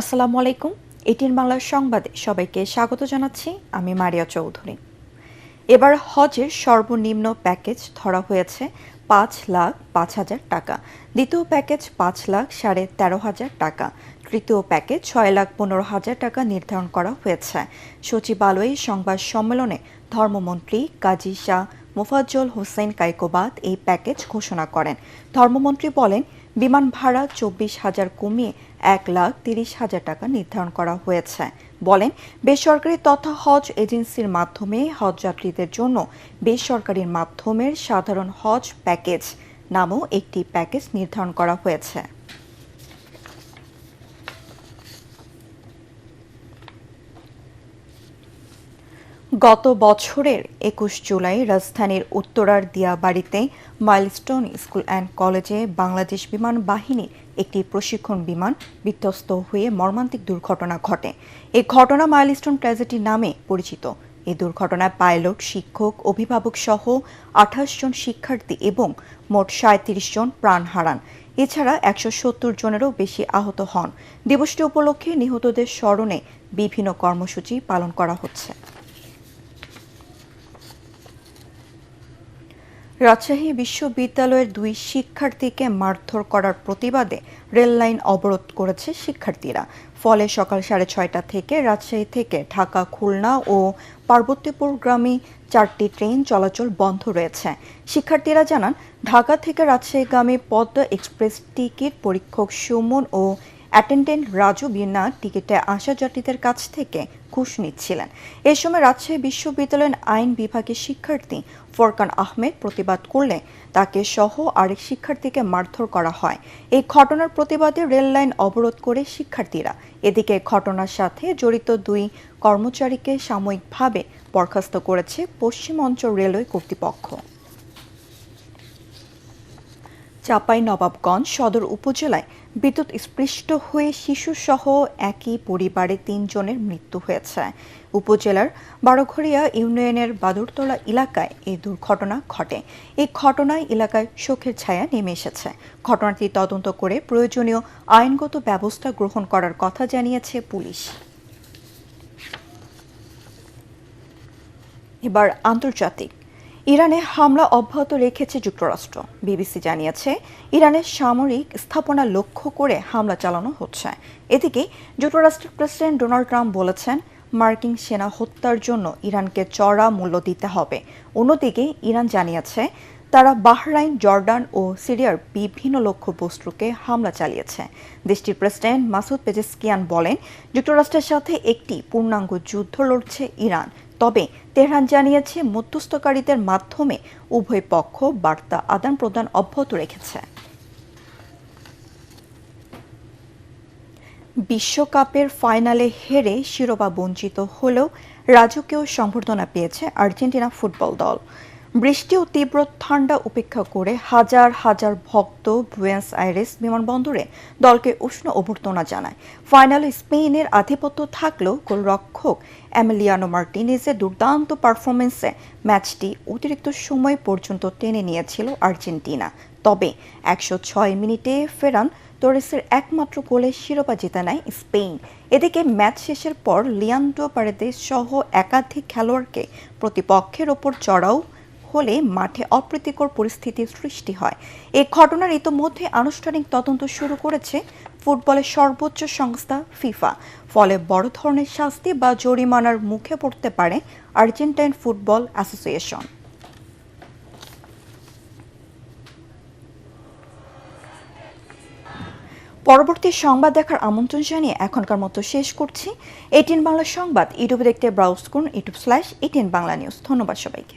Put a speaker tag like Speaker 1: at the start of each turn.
Speaker 1: আসসালামু আলাইকুম। এটিএন বাংলার সংবাদে সবাইকে স্বাগত জানাচ্ছি। আমি মারিয়া চৌধুরী। এবার হজের সর্বনিম্ন প্যাকেজ ধরা হয়েছে 5,05,000 টাকা, দ্বিতীয় প্যাকেজ 5,13,500 টাকা, তৃতীয় প্যাকেজ 6,15,000 টাকা নির্ধারণ করা হয়েছে। সচিবালয়ে সংবাদ সম্মেলনে ধর্মমন্ত্রী কাজী শাহ মোফাজ্জল হোসেন কায়কোবাদ এই প্যাকেজ ঘোষণা করেন। ধর্মমন্ত্রী বলেন, বিমান ভাড়া 24,000 কমিয়ে 1,30,000 টাকা নির্ধারণ করা হয়েছে। বলেন, বেসরকারি তথা হজ এজেন্সির মাধ্যমে হজযাত্রীদের জন্য বেসরকারির মাধ্যমের সাধারণ হজ প্যাকেজ নামেও একটি প্যাকেজ নির্ধারণ করা হয়েছে। গত বছরের 21 জুলাই রাজধানীর উত্তরার দিয়াবাড়িতে মাইলস্টোন স্কুল অ্যান্ড কলেজে বাংলাদেশ বিমান বাহিনীর একটি প্রশিক্ষণ বিমান বিধ্বস্ত হয়ে মর্মান্তিক দুর্ঘটনা ঘটে। এই ঘটনা মাইলস্টোন ট্র্যাজেডি নামে পরিচিত। এই দুর্ঘটনায় পাইলট, শিক্ষক, অভিভাবক সহ 28 জন শিক্ষার্থী এবং মোট 37 জন প্রাণ হারান। এছাড়া 170 জনেরও বেশি আহত হন। দিবসটি উপলক্ষে নিহতদের স্মরণে বিভিন্ন কর্মসূচি পালন করা হচ্ছে। রাজশাহী বিশ্ববিদ্যালয়ের 2 শিক্ষার্থীকে মারধর করার প্রতিবাদে রেললাইন অবরোধ করেছে শিক্ষার্থীরা। ফলে সকাল 6:30 থেকে রাজশাহী থেকে ঢাকা, খুলনা ও পার্বতীপুরগামী 4টি ট্রেন চলাচল বন্ধ রয়েছে। শিক্ষার্থীরা জানান, ঢাকা থেকে রাজশাহীগামী পদ্মা এক্সপ্রেস টিকিট পরীক্ষক সুমন ও অ্যাটেন্ডেন্ট রাজু বিনা টিকিটে আসা যাত্রীদের কাছ থেকে ঘুষ নিচ্ছিলেন। এ সময় রাজশাহী বিশ্ববিদ্যালয়ের আইন বিভাগের শিক্ষার্থী ফরকান আহমেদ প্রতিবাদ করলে তাকে সহ আরেক শিক্ষার্থীকে মারধর করা হয়। এই ঘটনার প্রতিবাদে রেল লাইন অবরোধ করে শিক্ষার্থীরা। এদিকে ঘটনার সাথে জড়িত 2 কর্মচারীকে সাময়িকভাবে বরখাস্ত করেছে পশ্চিম অঞ্চল রেলওয়ে কর্তৃপক্ষ। চাঁপাইনবাবগঞ্জ সদর উপজেলায় বিদ্যুৎস্পৃষ্ট হয়ে শিশুসহ একই পরিবারে 3 জনের মৃত্যু হয়েছে। উপজেলার বারোঘরিয়া ইউনিয়নের বাদুরতলা এলাকায় এই দুর্ঘটনা ঘটে। এই ঘটনায় এলাকায় শোকের ছায়া নেমে এসেছে। ঘটনাটি তদন্ত করে প্রয়োজনীয় আইনগত ব্যবস্থা গ্রহণ করার কথা জানিয়েছে পুলিশ। এবার আন্তর্জাতিক। ইরানে হামলা অব্যাহত রেখেছে যুক্তরাষ্ট্র। বিবিসি জানিয়েছে, ইরানের সামরিক স্থাপনা লক্ষ্য করে হামলা চালানো হচ্ছে। এদিকে যুক্তরাষ্ট্রের প্রেসিডেন্ট ডোনাল্ড ট্রাম্প বলেছেন, মার্কিন সেনা হত্যার জন্য ইরানকে চড়া মূল্য দিতে হবে। অন্যদিকে ইরান জানিয়েছে, তারা বাহরাইন, জর্ডান ও সিরিয়ার বিভিন্ন লক্ষ্যবস্তুকে হামলা চালিয়েছে। দেশটির প্রেসিডেন্ট মাসুদ পেজেশকিয়ান বলেন, যুক্তরাষ্ট্রের সাথে একটি পূর্ণাঙ্গ যুদ্ধ লড়ছে ইরান। তবে তেহরান জানিয়েছে, মধ্যস্থকারীদের মাধ্যমে উভয় পক্ষ বার্তা আদান প্রদান অব্যাহত রেখেছে। বিশ্বকাপের ফাইনালে হেরে শিরোপা বঞ্চিত হলেও রাজকীয় সংবর্ধনা পেয়েছে আর্জেন্টিনা ফুটবল দল। বৃষ্টি ও তীব্র ঠান্ডা উপেক্ষা করে হাজার হাজার ভক্ত বুয়েনোস আইরেস বিমানবন্দরে দলকে উষ্ণ অভ্যর্থনা জানায়। ফাইনালে স্পেনের আধিপত্য থাকলেও গোলরক্ষক এমিলিয়ানো মার্টিনেজের দুর্দান্ত পারফরমেন্সে ম্যাচটি অতিরিক্ত সময় পর্যন্ত টেনে নিয়েছিল আর্জেন্টিনা। তবে 106 মিনিটে ফেরান তোরেসের একমাত্র গোলে শিরোপা জিতে নেয় স্পেন। এদিকে ম্যাচ শেষের পর লিয়ান্ড্রো পারেদেস সহ একাধিক খেলোয়াড়কে প্রতিপক্ষের ওপর চড়াও হলে মাঠে অপ্রীতিকর পরিস্থিতির সৃষ্টি হয়। এই ঘটনার ইতোমধ্যে আনুষ্ঠানিক তদন্ত শুরু করেছে ফুটবলের সর্বোচ্চ সংস্থা ফিফা। ফলে বড় ধরনের শাস্তি বা জরিমানার মুখে পড়তে পারে আর্জেন্টাইন ফুটবল অ্যাসোসিয়েশন। পরবর্তী সংবাদ দেখার আমন্ত্রণ জানিয়ে এখনকার মতো শেষ করছি। এটিএন বাংলা সংবাদ ইউটিউবে দেখতে ব্রাউজ করুন, youtube/ATN বাংলা নিউজ। ধন্যবাদ সবাইকে।